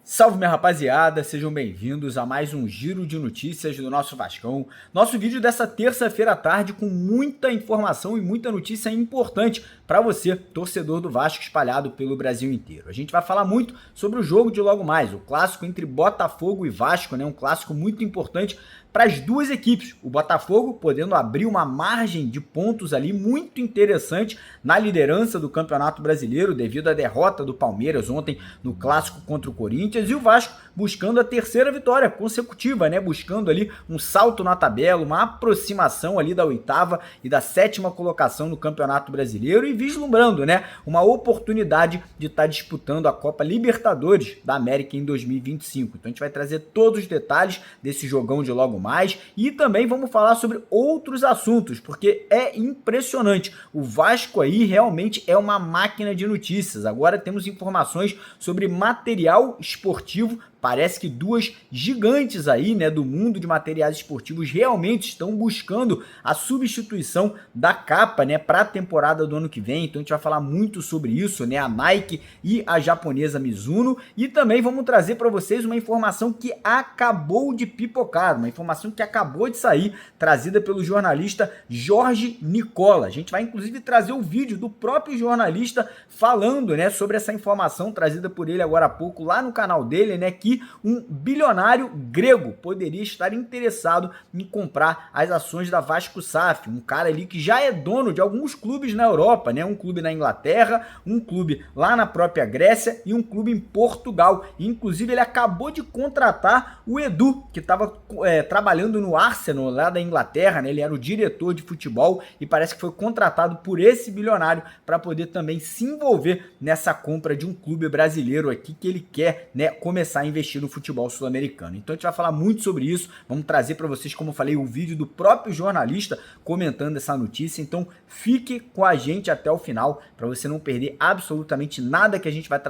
Salve, minha rapaziada, sejam bem-vindos a mais um giro de notícias do nosso Vascão. Nosso vídeo dessa terça-feira à tarde com muita informação e muita notícia importante para você, torcedor do Vasco espalhado pelo Brasil inteiro. A gente vai falar muito sobre o jogo de logo mais, o clássico entre Botafogo e Vasco, né? Um clássico muito importante para as duas equipes. O Botafogo podendo abrir uma margem de pontos ali muito interessante na liderança do Campeonato Brasileiro devido à derrota do Palmeiras ontem no clássico contra o Corinthians, e o Vasco buscando a terceira vitória consecutiva, né? Buscando ali um salto na tabela, uma aproximação ali da oitava e da sétima colocação no Campeonato Brasileiro e vislumbrando, né, uma oportunidade de estar disputando a Copa Libertadores da América em 2025. Então a gente vai trazer todos os detalhes desse jogão de logo mais e também vamos falar sobre outros assuntos, porque é impressionante. O Vasco aí realmente é uma máquina de notícias. Agora temos informações sobre material esportivo. Parece que duas gigantes aí, né, do mundo de materiais esportivos realmente estão buscando a substituição da capa, né, para a temporada do ano que vem. Então a gente vai falar muito sobre isso, né, a Nike e a japonesa Mizuno, e também vamos trazer para vocês uma informação que acabou de pipocar, uma informação que acabou de sair, trazida pelo jornalista Jorge Nicola. A gente vai inclusive trazer o vídeo do próprio jornalista falando, né, sobre essa informação trazida por ele agora há pouco lá no canal dele, né, que um bilionário grego poderia estar interessado em comprar as ações da Vasco SAF, um cara ali que já é dono de alguns clubes na Europa, né? Um clube na Inglaterra, um clube lá na própria Grécia e um clube em Portugal. E, inclusive ele acabou de contratar o Edu, que estava trabalhando no Arsenal lá da Inglaterra, né? Ele era o diretor de futebol e parece que foi contratado por esse bilionário para poder também se envolver nessa compra de um clube brasileiro aqui que ele quer, né, começar a investir no futebol sul-americano. Então a gente vai falar muito sobre isso, vamos trazer para vocês, como eu falei, o vídeo do próprio jornalista comentando essa notícia. Então fique com a gente até o final para você não perder absolutamente nada que a gente vai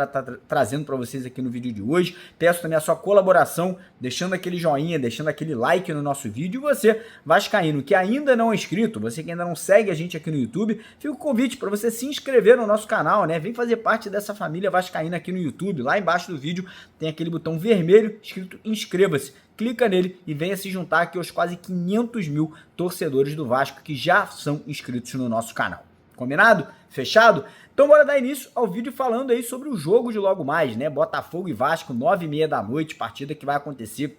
trazendo para vocês aqui no vídeo de hoje. Peço também a sua colaboração, deixando aquele joinha, deixando aquele like no nosso vídeo. E você, vascaíno, que ainda não é inscrito, você que ainda não segue a gente aqui no YouTube, fica o convite para você se inscrever no nosso canal, né? Vem fazer parte dessa família vascaína aqui no YouTube. Lá embaixo do vídeo tem aquele botão vermelho escrito inscreva-se. Clica nele e venha se juntar aqui aos quase 500 mil torcedores do Vasco que já são inscritos no nosso canal. Combinado? Fechado? Então bora dar início ao vídeo falando aí sobre o jogo de logo mais, né? Botafogo e Vasco, 9h30 da noite, partida que vai acontecer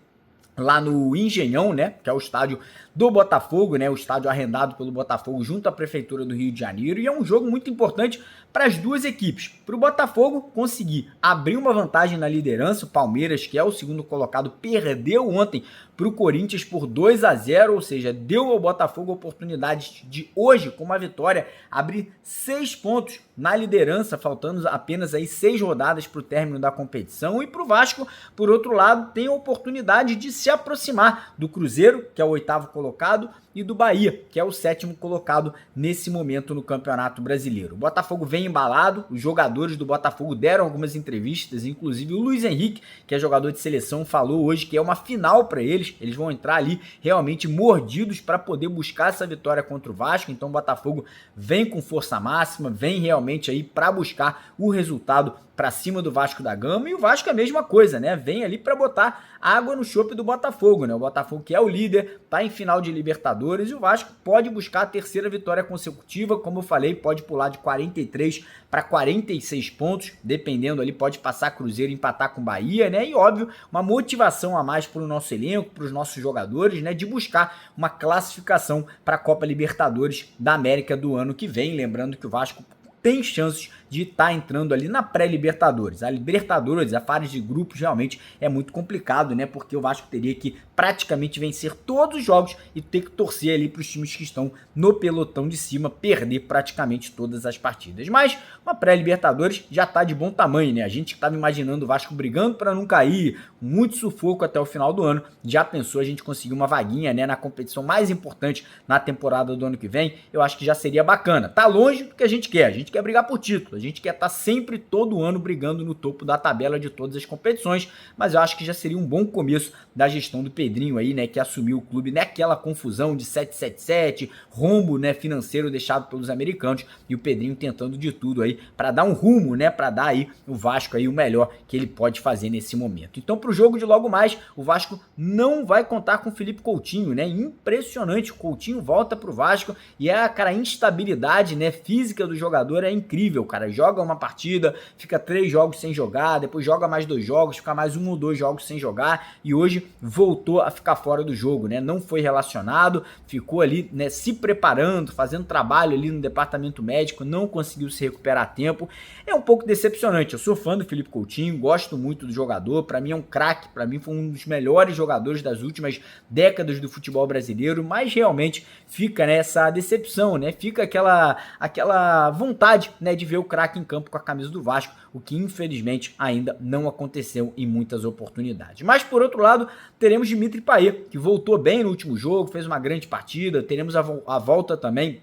lá no Engenhão, né, que é o estádio do Botafogo, né, o estádio arrendado pelo Botafogo junto à Prefeitura do Rio de Janeiro, e é um jogo muito importante para as duas equipes. Para o Botafogo conseguir abrir uma vantagem na liderança, o Palmeiras, que é o segundo colocado, perdeu ontem para o Corinthians por 2-0, ou seja, deu ao Botafogo a oportunidade de hoje, com uma vitória, abrir 6 pontos na liderança, faltando apenas aí 6 rodadas para o término da competição. E para o Vasco, por outro lado, tem a oportunidade de se aproximar do Cruzeiro, que é o 8º colocado, e do Bahia, que é o 7º colocado nesse momento no Campeonato Brasileiro. O Botafogo vem embalado, os jogadores do Botafogo deram algumas entrevistas, inclusive o Luiz Henrique, que é jogador de seleção, falou hoje que é uma final para eles vão entrar ali realmente mordidos para poder buscar essa vitória contra o Vasco. Então o Botafogo vem com força máxima, vem realmente aí para buscar o resultado para cima do Vasco da Gama, e o Vasco é a mesma coisa, né? Vem ali para botar água no chope do Botafogo, né? O Botafogo, que é o líder, tá em final de Libertadores, e o Vasco pode buscar a terceira vitória consecutiva, como eu falei, pode pular de 43 para 46 pontos, dependendo ali, pode passar Cruzeiro e empatar com Bahia, né? E óbvio, uma motivação a mais para o nosso elenco, para os nossos jogadores, né? De buscar uma classificação para a Copa Libertadores da América do ano que vem, lembrando que o Vasco tem chances de estar entrando ali na pré-Libertadores. A Libertadores, a fase de grupos, realmente é muito complicado, né? Porque o Vasco teria que praticamente vencer todos os jogos e ter que torcer ali para os times que estão no pelotão de cima perder praticamente todas as partidas. Mas uma pré-Libertadores já está de bom tamanho, né? A gente que estava imaginando o Vasco brigando para não cair, muito sufoco até o final do ano, já pensou a gente conseguir uma vaguinha, né, na competição mais importante na temporada do ano que vem? Eu acho que já seria bacana. Tá longe do que a gente quer brigar por título, a gente quer estar sempre, todo ano, brigando no topo da tabela de todas as competições, mas eu acho que já seria um bom começo da gestão do Pedrinho aí, né, que assumiu o clube naquela confusão de 777, rombo, né, financeiro deixado pelos americanos, e o Pedrinho tentando de tudo aí para dar um rumo, né, para dar aí o Vasco aí o melhor que ele pode fazer nesse momento. Então, pro jogo de logo mais, o Vasco não vai contar com o Felipe Coutinho, né? Impressionante, o Coutinho volta pro Vasco e cara, a instabilidade, né, física do jogador é incrível, cara. Joga uma partida, fica 3 jogos sem jogar, depois joga mais 2 jogos, fica mais 1 ou 2 jogos sem jogar e hoje voltou a ficar fora do jogo, né? Não foi relacionado, ficou ali, né, se preparando, fazendo trabalho ali no departamento médico, não conseguiu se recuperar a tempo. É um pouco decepcionante. Eu sou fã do Felipe Coutinho, gosto muito do jogador, para mim é um craque, para mim foi um dos melhores jogadores das últimas décadas do futebol brasileiro, mas realmente fica nessa decepção, né? Fica aquela vontade, né, de ver o craque em campo com a camisa do Vasco, o que infelizmente ainda não aconteceu em muitas oportunidades. Mas por outro lado, teremos Dimitri Payet, que voltou bem no último jogo, fez uma grande partida, teremos a volta também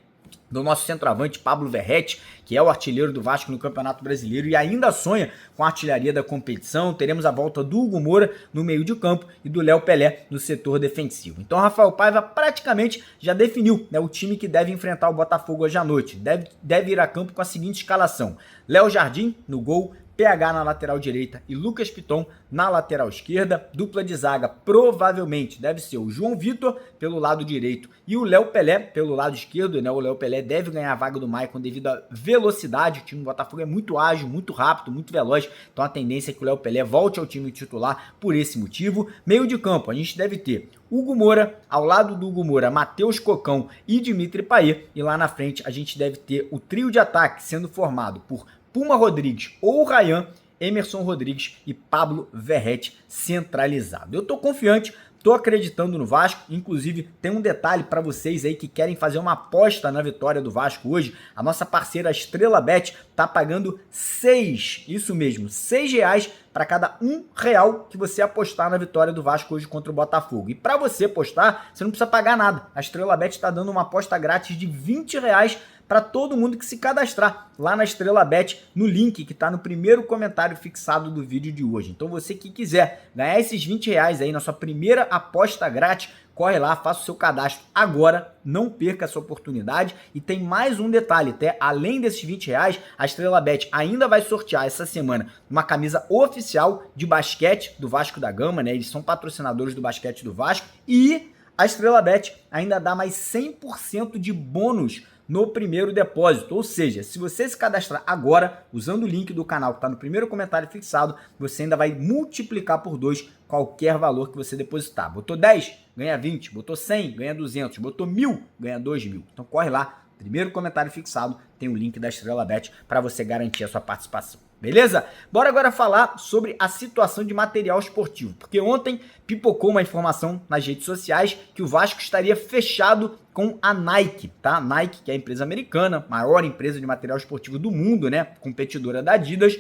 do nosso centroavante Pablo Verratti, que é o artilheiro do Vasco no Campeonato Brasileiro e ainda sonha com a artilharia da competição. Teremos a volta do Hugo Moura no meio de campo e do Léo Pelé no setor defensivo. Então Rafael Paiva praticamente já definiu, né, o time que deve enfrentar o Botafogo hoje à noite. Deve ir a campo com a seguinte escalação: Léo Jardim no gol, PH na lateral direita e Lucas Piton na lateral esquerda. Dupla de zaga provavelmente deve ser o João Vitor pelo lado direito e o Léo Pelé pelo lado esquerdo, né? O Léo Pelé deve ganhar a vaga do Maicon devido à velocidade. O time do Botafogo é muito ágil, muito rápido, muito veloz, então a tendência é que o Léo Pelé volte ao time titular por esse motivo. Meio de campo, a gente deve ter Hugo Moura, ao lado do Hugo Moura, Matheus Cocão e Dimitri Payet, e lá na frente a gente deve ter o trio de ataque sendo formado por Puma Rodrigues ou Ryan, Emerson Rodrigues e Pablo Verratti centralizado. Eu tô confiante, tô acreditando no Vasco, inclusive tem um detalhe para vocês aí que querem fazer uma aposta na vitória do Vasco hoje. A nossa parceira Estrela Bet tá pagando 6, isso mesmo, R$6 para cada R$1 que você apostar na vitória do Vasco hoje contra o Botafogo. E para você apostar, você não precisa pagar nada. A Estrela Bet está dando uma aposta grátis de R$20 para todo mundo que se cadastrar lá na Estrela Bet, no link que está no primeiro comentário fixado do vídeo de hoje. Então você que quiser ganhar esses R$20 aí na sua primeira aposta grátis, corre lá, faça o seu cadastro agora, não perca essa oportunidade. E tem mais um detalhe, até além desses R$20, a Estrela Bet ainda vai sortear essa semana uma camisa oficial de basquete do Vasco da Gama, né? Eles são patrocinadores do basquete do Vasco e a Estrela Bet ainda dá mais 100% de bônus no primeiro depósito, ou seja, se você se cadastrar agora, usando o link do canal que está no primeiro comentário fixado, você ainda vai multiplicar por 2 qualquer valor que você depositar. Botou 10, ganha 20, botou 100, ganha 200, botou 1.000, ganha 2.000. Então corre lá, primeiro comentário fixado, tem o link da Estrela Bet para você garantir a sua participação. Beleza? Bora agora falar sobre a situação de material esportivo, porque ontem pipocou uma informação nas redes sociais que o Vasco estaria fechado com a Nike, tá? Nike, que é a empresa americana, maior empresa de material esportivo do mundo, né? Competidora da Adidas.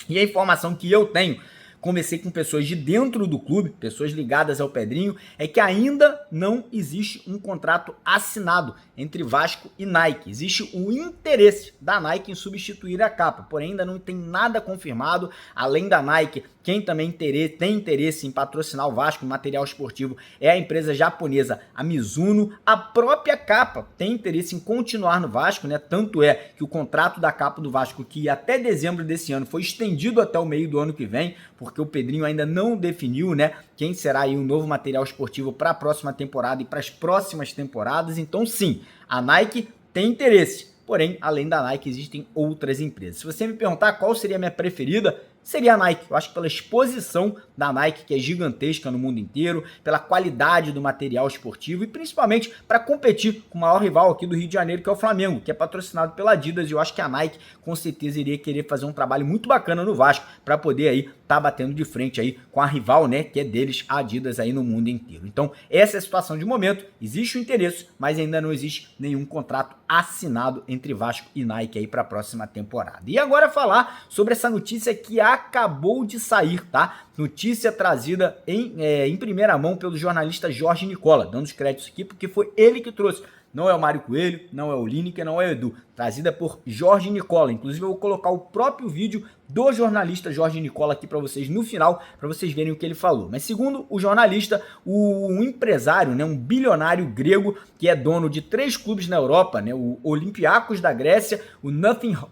E a informação que eu tenho, conversei com pessoas de dentro do clube, pessoas ligadas ao Pedrinho, é que ainda não existe um contrato assinado entre Vasco e Nike. Existe o interesse da Nike em substituir a capa, porém ainda não tem nada confirmado. Além da Nike, quem também tem interesse em patrocinar o Vasco em material esportivo é a empresa japonesa a Mizuno. A própria capa tem interesse em continuar no Vasco, né? Tanto é que o contrato da capa do Vasco, que ia até dezembro desse ano, foi estendido até o meio do ano que vem, porque o Pedrinho ainda não definiu, né, quem será aí o novo material esportivo para a próxima temporada e para as próximas temporadas. Então sim, a Nike tem interesse, porém, além da Nike, existem outras empresas. Se você me perguntar qual seria a minha preferida, seria a Nike. Eu acho que pela exposição da Nike, que é gigantesca no mundo inteiro, pela qualidade do material esportivo e principalmente para competir com o maior rival aqui do Rio de Janeiro, que é o Flamengo, que é patrocinado pela Adidas. E eu acho que a Nike com certeza iria querer fazer um trabalho muito bacana no Vasco para poder aí tá batendo de frente aí com a rival, né, que é deles, a Adidas, aí no mundo inteiro. Então, essa é a situação de momento. Existe o interesse, mas ainda não existe nenhum contrato assinado entre Vasco e Nike aí para a próxima temporada. E agora falar sobre essa notícia que acabou de sair, tá? Notícia trazida em primeira mão pelo jornalista Jorge Nicola, dando os créditos aqui porque foi ele que trouxe. Não é o Mário Coelho, não é o Lineker, não é o Edu. trazida por Jorge Nicola. Inclusive eu vou colocar o próprio vídeo do jornalista Jorge Nicola aqui para vocês no final, para vocês verem o que ele falou. Mas segundo o jornalista, um empresário, né, um bilionário grego que é dono de 3 clubes na Europa, né, o Olympiacos da Grécia, o Nottingham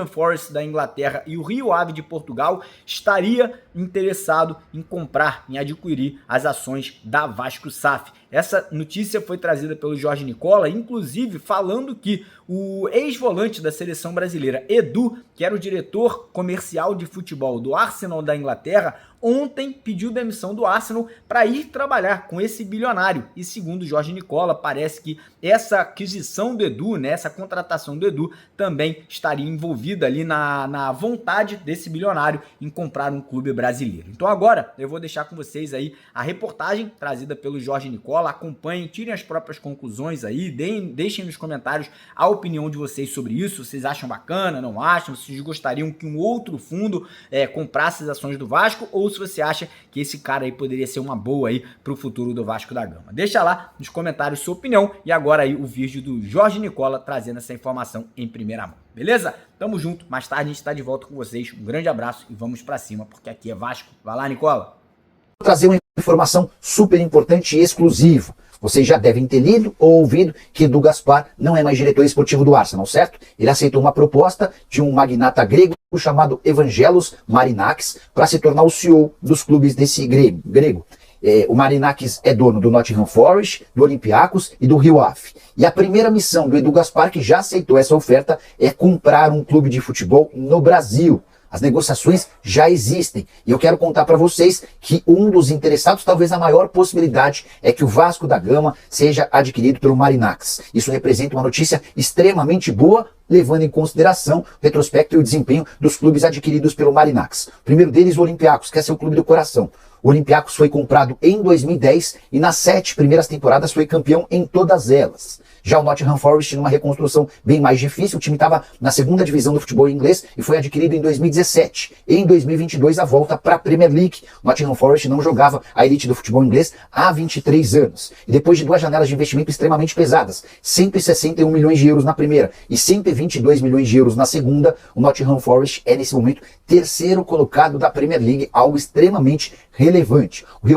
Forest da Inglaterra e o Rio Ave de Portugal, estaria interessado em comprar, em adquirir as ações da Vasco SAF. Essa notícia foi trazida pelo Jorge Nicola, inclusive falando que o ex-volante da seleção brasileira, Edu, que era o diretor comercial de futebol do Arsenal da Inglaterra, ontem pediu demissão do Arsenal para ir trabalhar com esse bilionário. E segundo Jorge Nicola, parece que essa aquisição do Edu, né, essa contratação do Edu, também estaria envolvida ali na vontade desse bilionário em comprar um clube brasileiro. Então agora eu vou deixar com vocês aí a reportagem trazida pelo Jorge Nicola. Acompanhem, tirem as próprias conclusões aí, deixem nos comentários a opinião de vocês sobre isso. Vocês acham bacana, não acham? Vocês gostariam que um outro fundo comprasse as ações do Vasco, ou se você acha que esse cara aí poderia ser uma boa aí pro futuro do Vasco da Gama. Deixa lá nos comentários sua opinião e agora aí o vídeo do Jorge Nicola trazendo essa informação em primeira mão. Beleza? Tamo junto, mais tarde a gente tá de volta com vocês. Um grande abraço e vamos pra cima, porque aqui é Vasco. Vai lá, Nicola. Vou trazer uma informação super importante e exclusiva. Vocês já devem ter lido ou ouvido que Edu Gaspar não é mais diretor esportivo do Arsenal, certo? Ele aceitou uma proposta de um magnata grego chamado Evangelos Marinakis para se tornar o CEO dos clubes desse grego. O Marinakis é dono do Nottingham Forest, do Olympiacos e do Rio Ave. E a primeira missão do Edu Gaspar, que já aceitou essa oferta, é comprar um clube de futebol no Brasil. As negociações já existem e eu quero contar para vocês que um dos interessados, talvez a maior possibilidade, é que o Vasco da Gama seja adquirido pelo Marinakis. Isso representa uma notícia extremamente boa, levando em consideração o retrospecto e o desempenho dos clubes adquiridos pelo Marinakis. O primeiro deles, o Olympiacos, que é seu clube do coração. O Olympiacos foi comprado em 2010 e nas 7 primeiras temporadas foi campeão em todas elas. Já o Nottingham Forest, numa reconstrução bem mais difícil, o time estava na 2ª divisão do futebol inglês e foi adquirido em 2017. Em 2022, a volta para a Premier League. O Nottingham Forest não jogava a elite do futebol inglês há 23 anos. E depois de 2 janelas de investimento extremamente pesadas, 161 milhões de euros na primeira e 122 milhões de euros na segunda, o Nottingham Forest é, nesse momento, 3º colocado da Premier League, algo extremamente relevante. O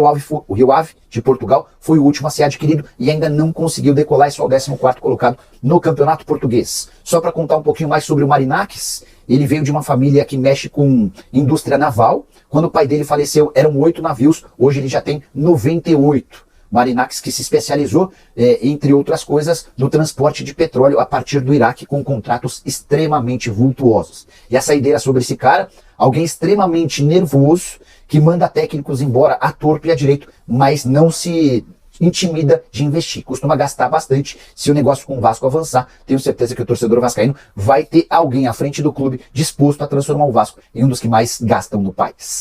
Rio Ave de Portugal foi o último a ser adquirido e ainda não conseguiu decolar, e só o 14º colocado no campeonato português. Só para contar um pouquinho mais sobre o Marinakis, ele veio de uma família que mexe com indústria naval. Quando o pai dele faleceu, eram 8 navios, hoje ele já tem 98. Marinakis, que se especializou, entre outras coisas, no transporte de petróleo a partir do Iraque, com contratos extremamente vultuosos. E a saideira sobre esse cara, alguém extremamente nervoso, que manda técnicos embora à torto e à direito, mas não se intimida de investir. Costuma gastar bastante. Se o negócio com o Vasco avançar, tenho certeza que o torcedor vascaíno vai ter alguém à frente do clube disposto a transformar o Vasco em um dos que mais gastam no país.